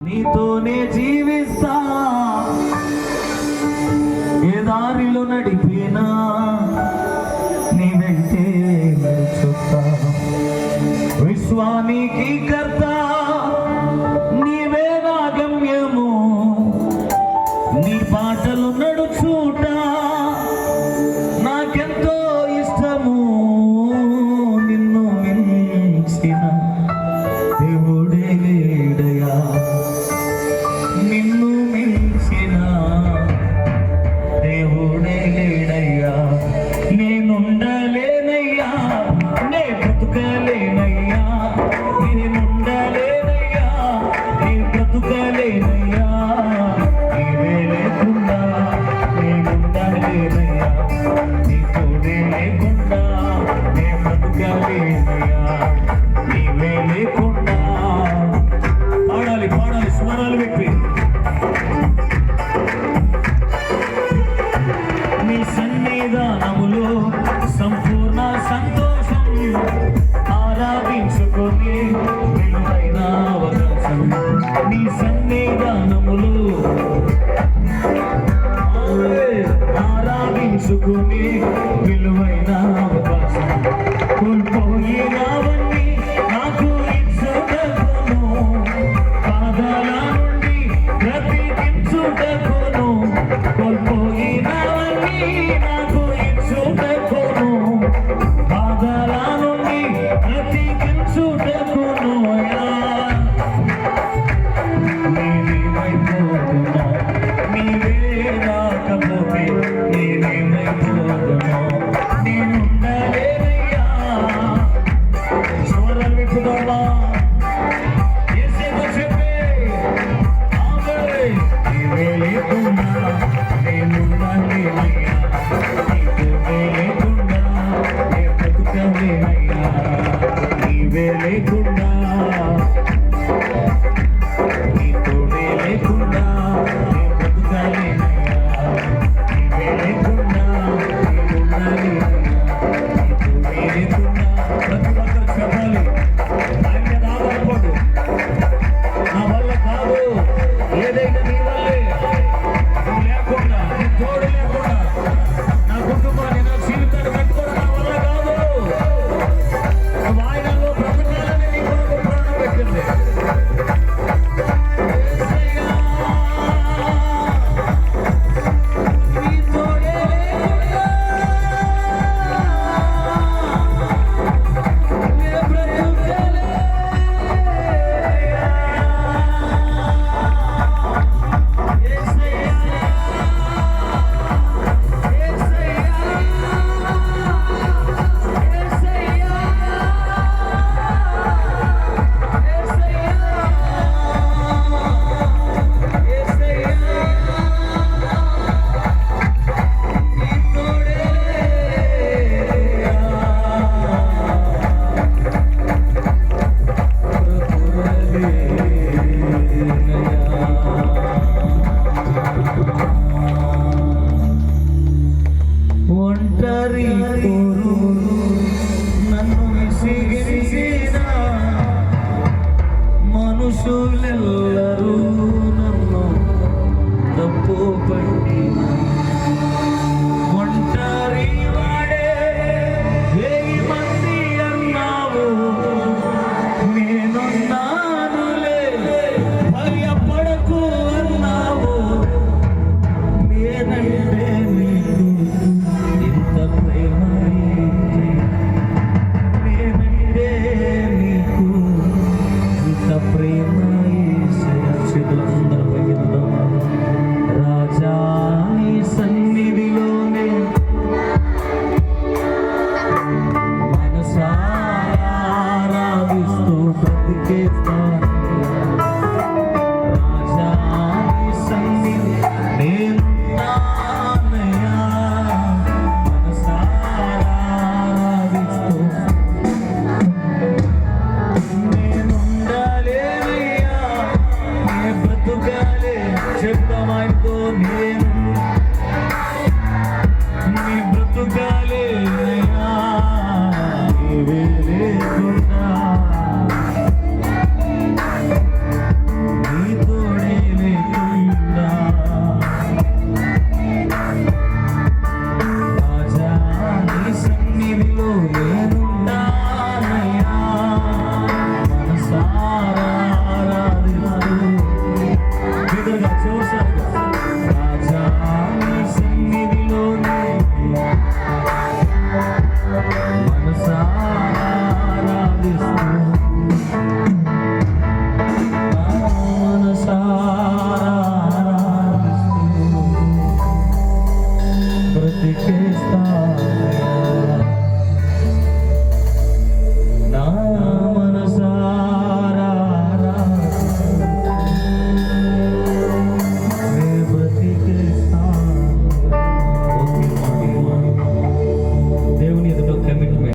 నీతోనే జీవిస్తా, ఏ దారిలో నడిపినా నీ వెంటే నడుచుతా. విశ్వానికి కర్త నీవే నా గమ్యము, నీ పాటలు నడుచుట నాకెంతో ఇష్టము. నిన్ను మించిన దేవుడే లేడయా, నిన్ను మించిన దేవుడే లేడయ్యా. నేనుండలేనయ్యా, నే బ్రతుకలేనయ్యా, నేనుండలేనయ్యా, నే బ్రతుకలేనయ్యా. నీవే లేకుండా నేనుండలేనయ్యా, నీ తోడే లేకుండా నే బ్రతుకలేనయ్యా. నీవే లేకుండా పాడాలి పాడాలి స్వరాలు విప్పి. నీ సన్నిధానములో సంపూర్ణ సంతోషం, ఆరాధించుకొని విలువైన అవకాశం. నీ సన్నిధానములో ఆరాధించుకొని విలువైన అవకాశం. కోల్పోయినవన్నీ నాకు ఇచ్చుటకును, పాదాల నుండి బ్రతికించుటకును. కోల్పోయినవన్నీ నాకు ఇచ్చుటకును, పాదాల నుండి బ్రతికించుటకును. నేనేమైపోతున్నా నీవే రాకపోతే, నేనేమైపోతున్నా నేనుండలేనయ్యా. స్వరాలు విప్పుదామా, ఏసేపు చెప్పే నీవే లేకుండా నేనుండలేనయ్యా, నీవే లేకుండా నే బ్రతుకలేనయ్యా. నీవే లేకుండా నీ తోడే లేకుండా నే బ్రతుకలేనయ్యా. నీవే లేకుండా నేనుండలేనయ్యా, నీ తోడే లేకుండా. ప్రతి ఒక్కరు చెప్పాలి, ఆయన మీద ఆధారపడు. నా వల్ల కాదు, ఏదైనా నీ వల్లే. నువ్వు లేకుండా, నీ తోడు లేకుండా నా కుటుంబాన్ని నా జీవితాన్ని కట్టుకోవడం నా వల్ల కాదు. నువ్వు ఆయనలో బ్రతకాలని నీ కొరకు ప్రాణం పెట్టింది. నీ తోడే లేకుండా నే బ్రతుకలేనయ్యా. ఒంటరి పోరు నన్ను విసిగించిన మనుషులెల్లరూ నన్ను తప్పు పట్టిన, ఒంటరి వాడే 1000 మంది అన్నావు, నేనున్నానులే భయపడకు అన్నావు. నేనంటే నీకు ఇంత ప్రేమ ఏంటి, నేనంటే నీకు ఇంత ప్రేమ యేసయ్యా.